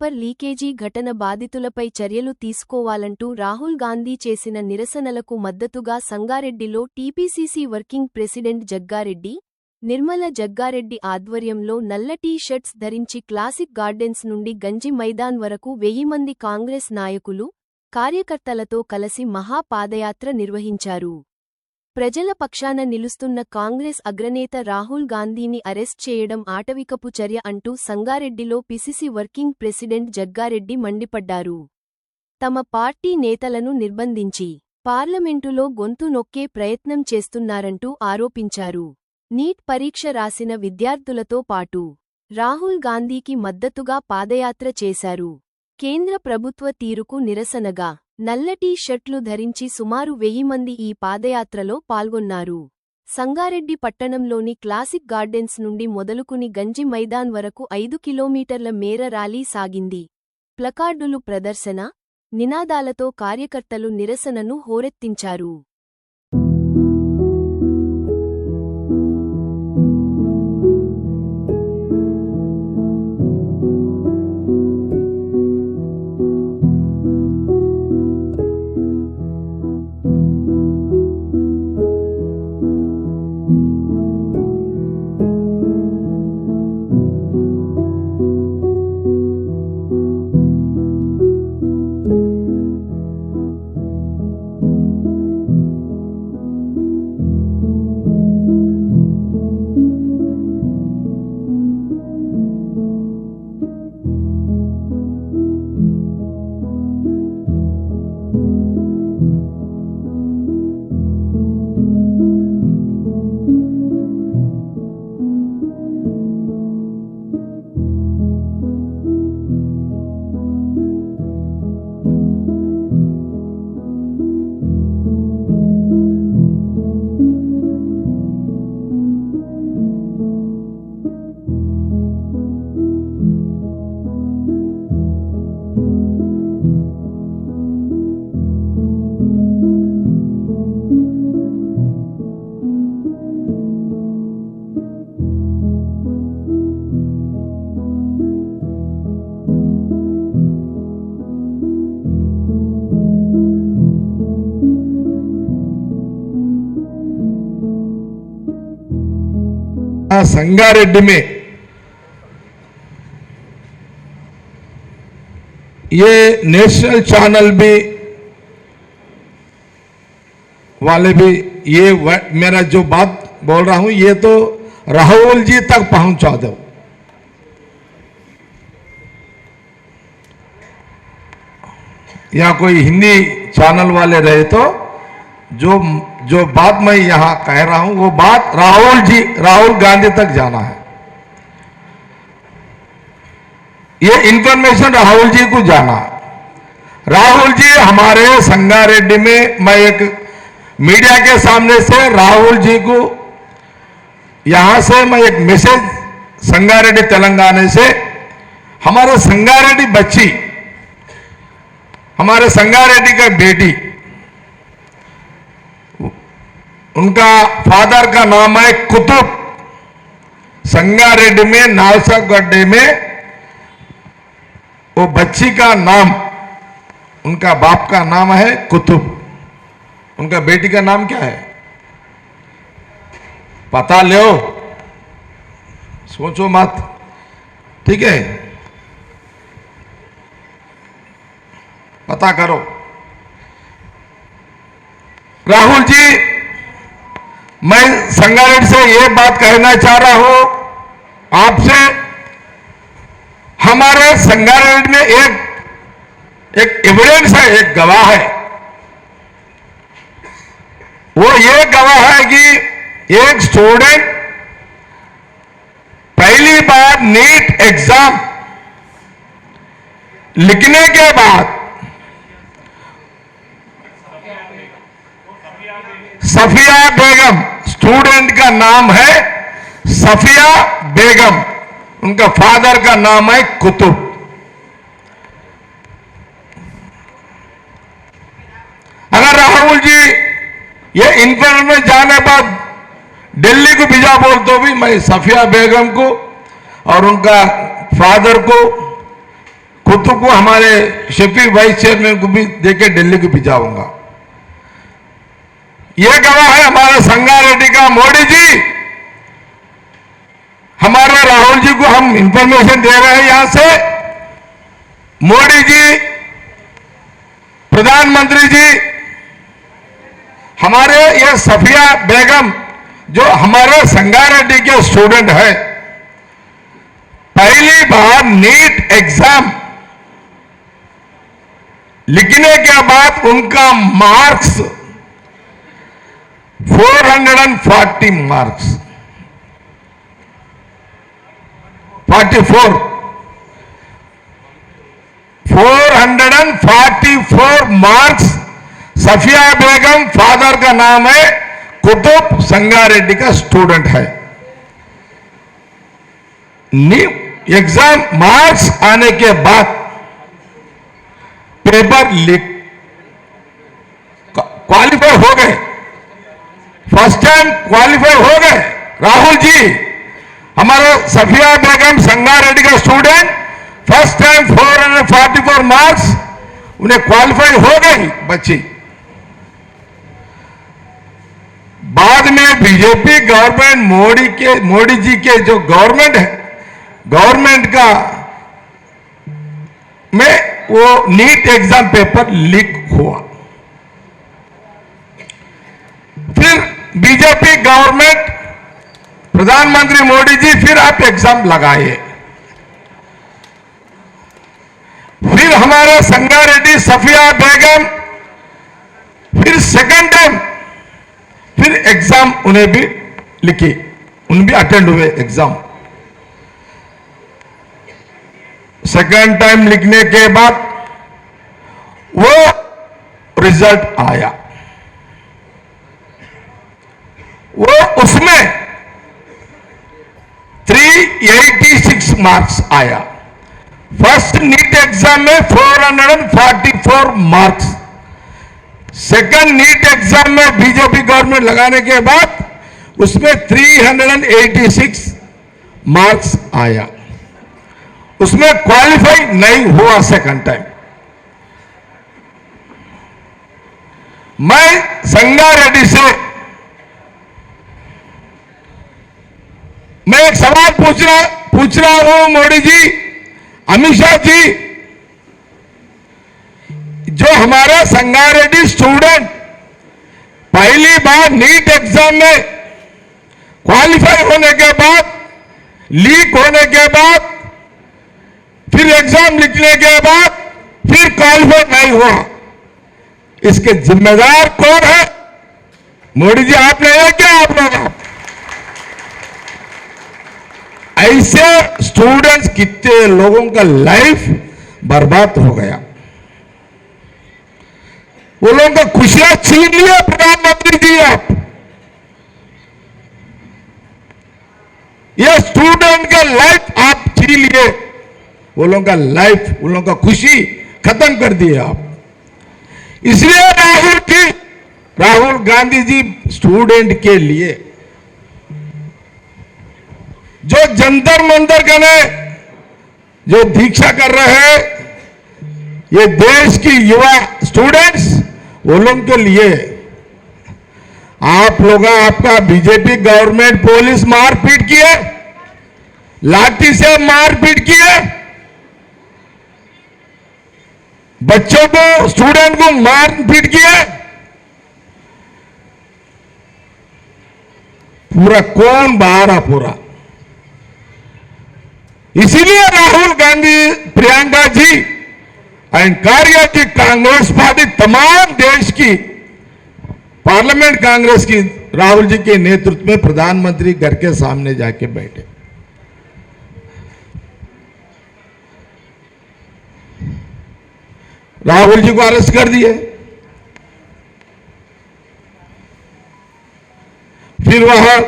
Paper leakage ఘటన బాధితులపై చర్యలు తీసుకోవాలంటూ రాహుల్ గాంధీ చేసిన నిరసనలకు మద్దతుగా సంగారెడ్డిలో TPCC working president Jaggareddy, Nirmala Jaggareddy ఆధ్వర్యంలో నల్ల టీ షర్ట్స్ ధరించి క్లాసిక్ గార్డెన్స్ నుండి గంజి మైదాన్ వరకు 1000 మంది కాంగ్రెస్ నాయకులు, కార్యకర్తలతో కలసి మహా పాదయాత్ర నిర్వహించారు. ప్రజల పక్షాన నిలుస్తున్న కాంగ్రెస్ అగ్రనేత రాహుల్ గాంధీని అరెస్ట్ చేయడం ఆటవికపు చర్య అంటూ సంగారెడ్డిలో పిసిసి వర్కింగ్ ప్రెసిడెంట్ జగ్గారెడ్డి మండిపడ్డారు. తమ పార్టీ నేతలను నిర్బంధించి పార్లమెంటులో గొంతు నొక్కే ప్రయత్నం చేస్తున్నారంటూ ఆరోపించారు. నీట్ పరీక్ష రాసిన విద్యార్థులతో పాటు రాహుల్ గాంధీకి మద్దతుగా పాదయాత్ర చేశారు. కేంద్ర ప్రభుత్వ తీరుకు నిరసనగా నల్ల టీ షర్ట్లు ధరించి సుమారు 1000 మంది ఈ పాదయాత్రలో పాల్గొన్నారు. సంగారెడ్డి పట్టణంలోని క్లాసిక్ గార్డెన్స్ నుండి మొదలుకుని గంజి మైదాన్ వరకు 5 కిలోమీటర్ల మేర ర్యాలీ సాగింది. ప్లకార్డులు ప్రదర్శన, నినాదాలతో కార్యకర్తలు నిరసనను హోరెత్తించారు. संगारेड्डी में ये नेशनल चैनल भी वाले भी ये मेरा जो बात बोल रहा हूं ये तो राहुल जी तक पहुंचा दो। या कोई हिंदी चैनल वाले रहे तो जो बात मैं यहां कह रहा हूं वो बात राहुल गांधी तक जाना है। ये इंफॉर्मेशन राहुल जी को जाना। राहुल जी हमारे संगारेड्डी में, मैं एक मीडिया के सामने से राहुल जी को यहां से मैं एक मैसेज संगारेड्डी तेलंगाना से, हमारे संगारेड्डी बच्ची, हमारे संगारेड्डी का बेटी, उनका फादर का नाम है कुतुब। संगारेड्डी में नालसागड्डे में वो बच्ची का नाम, उनका बाप का नाम है कुतुब, उनका बेटी का नाम क्या है पता लो, सोचो मत, ठीक है, पता करो। राहुल जी, मैं संगारेड्डी से ये बात कहना चाह रहा हूं आपसे, हमारे संगारेड्डी में एक एविडेंस है, एक गवाह है। वो ये गवाह है कि एक स्टूडेंट पहली बार नीट एग्जाम लिखने के बाद सफिया बेगम, स्टूडेंट का नाम है सफिया बेगम, उनका फादर का नाम है कुतुब। अगर राहुल जी ये इंफॉर्मेशन जाने बाद दिल्ली को भेजा बोल तो भी मैं सफिया बेगम को और उनका फादर को भुत्तो को, हमारे शेफी वाइस चेयरमैन को भी देके दिल्ली को भिजाऊंगा। यह गवाह है हमारा संगारेड्डी का मोदी जी। हमारे राहुल जी को हम इंफॉर्मेशन दे रहे हैं यहां से। मोदी जी, प्रधानमंत्री जी, हमारे ये सफिया बेगम जो हमारे संगारेड्डी के स्टूडेंट है, पहली बार नीट एग्जाम लिखने के बाद उनका मार्क्स 440 मार्क्स 444 मार्क्स। सफिया बेगम फादर का नाम है कुतुब संगारेड्डी का स्टूडेंट है। एग्जाम मार्क्स आने के बाद पेपर लीक, क्वालिफाई हो गए, फर्स्ट टाइम क्वालिफाई हो गए राहुल जी। हमारे सफिया बेगम संगारेड्डी का स्टूडेंट फर्स्ट टाइम 444 मार्क्स, उन्हें क्वालिफाई हो गई बच्ची। बाद में बीजेपी गवर्नमेंट, मोदी जी के जो गवर्नमेंट है, गवर्नमेंट का में वो नीट एग्जाम पेपर लीक हुआ। फिर बीजेपी गवर्नमेंट, प्रधानमंत्री मोदी जी फिर आप एग्जाम लगाए। फिर हमारे संगारेड्डी सफिया बेगम फिर सेकंड टाइम फिर एग्जाम उन्हें भी लिखी, उन्हें भी अटेंड हुए एग्जाम। सेकंड टाइम लिखने के बाद वो रिजल्ट आया, वो उसमें 386 मार्क्स आया। फर्स्ट नीट एग्जाम में 444 मार्क्स, सेकंड नीट एग्जाम में बीजेपी गवर्नमेंट लगाने के बाद उसमें 386 मार्क्स आया। उसमें क्वालिफाई नहीं हुआ सेकंड टाइम। मैं संगारेड्डी से मैं एक सवाल पूछ रहा हूं मोदी जी, अमित शाह जी, जो हमारा संगारेड्डी स्टूडेंट पहली बार नीट एग्जाम में क्वालिफाई होने के बाद, लीक होने के बाद, फिर एग्जाम लिखने के बाद फिर क्वालिफाई नहीं हुआ, इसके जिम्मेदार कौन है? मोदी जी आप नहीं है क्या? आप लोग ऐसे स्टूडेंट्स, कितने लोगों का लाइफ बर्बाद हो गया, वो लोगों का खुशियां छीन लिया प्रधानमंत्री जी आप। ये स्टूडेंट का लाइफ आप छीन लिए, वो लोगों का लाइफ, उन लोगों का खुशी खत्म कर दिए आप। इसलिए राहुल गांधी जी स्टूडेंट के लिए जो जंतर मंतर करने जो दीक्षा कर रहे हैं, ये देश की युवा स्टूडेंट्स, वो लोगों के लिए आप लोग, आपका बीजेपी गवर्नमेंट पुलिस मारपीट किए, लाठी से मारपीट किए, बच्चों को, स्टूडेंट को मारपीट किए, पूरा कौन बाहर पूरा। इसीलिए राहुल गांधी, प्रियंका जी एंड कार्य की कांग्रेस पार्टी, तमाम देश की पार्लियामेंट कांग्रेस की राहुल जी के नेतृत्व में प्रधानमंत्री घर के सामने जाके बैठे। राहुल जी को अरेस्ट कर दिए। फिर वहां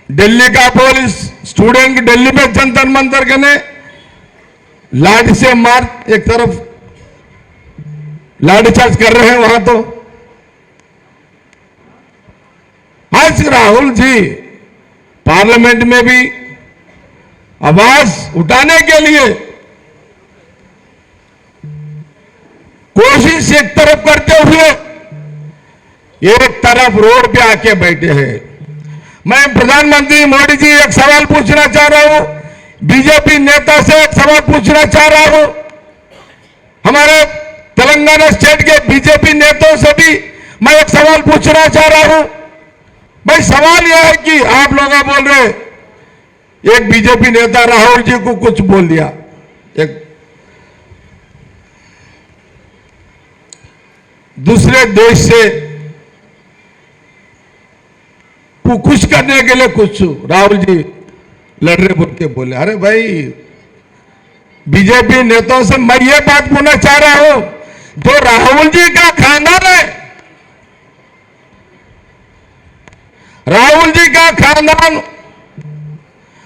दिल्ली का पुलिस स्टूडेंट की दिल्ली में जंतर मंतर करने लाठी से मार, एक तरफ लाठीचार्ज कर रहे हैं वहां। तो आज राहुल जी पार्लियामेंट में भी आवाज उठाने के लिए कोशिश एक तरफ करते हुए एक तरफ रोड पे आके बैठे हैं। मैं प्रधानमंत्री मोदी जी एक सवाल पूछना चाह रहा हूं, बीजेपी नेता से एक सवाल पूछना चाह रहा हूं, हमारे तेलंगाना स्टेट के बीजेपी नेताओं से भी मैं एक सवाल पूछना चाह रहा हूं। भाई सवाल यह है कि आप लोग बोल रहे, एक बीजेपी नेता राहुल जी को कुछ बोल दिया, एक दूसरे देश से खुश करने के लिए कुछ राहुल जी लड़ रहे बोल के बोले। अरे भाई बीजेपी नेताओं से मैं ये बात बोलना चाह रहा हूं, जो राहुल जी का खानदान है, राहुल जी का खानदान,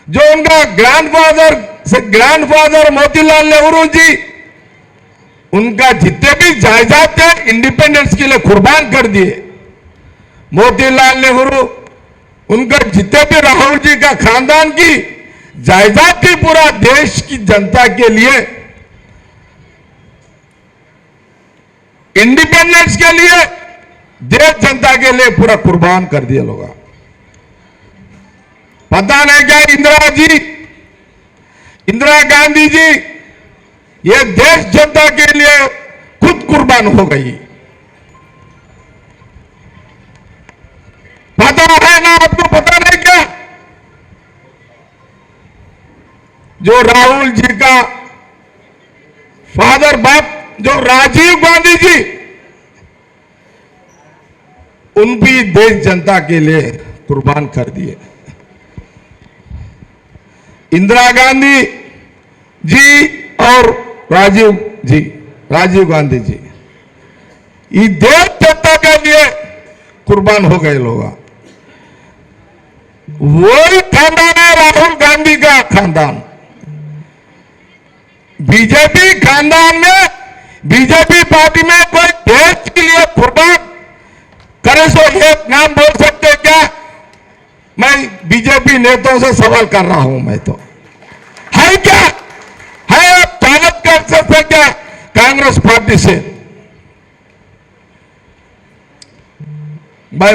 जो उनका ग्रैंडफादर मोतीलाल नेहरू जी, उनका जितने भी जायदाद थे इंडिपेंडेंस के लिए कुर्बान कर दिए। मोतीलाल नेहरू, उनका जितने भी राहुल जी का खानदान की जायदाद थी, पूरा देश की जनता के लिए, इंडिपेंडेंस के लिए, देश जनता के लिए पूरा कुर्बान कर दिया लोग। पता नहीं क्या इंदिरा गांधी जी ये देश जनता के लिए खुद कुर्बान हो गई। पता है ना आपको, पता नहीं क्या, जो राहुल जी का फादर बाप जो राजीव गांधी जी, उन भी देश जनता के लिए कुर्बान कर दिए। इंदिरा गांधी जी और राजीव गांधी जी ये देश जनता के लिए कुर्बान हो गए लोग। वही खानदान है राहुल गांधी का खानदान। बीजेपी खानदान में, बीजेपी पार्टी में कोई देश के लिए कुर्बान करे सो एक नाम बोल सकते क्या? मैं बीजेपी नेताओं से सवाल कर रहा हूं, मैं तो है क्या है, आप ताकत कर सकते क्या कांग्रेस पार्टी से? भाई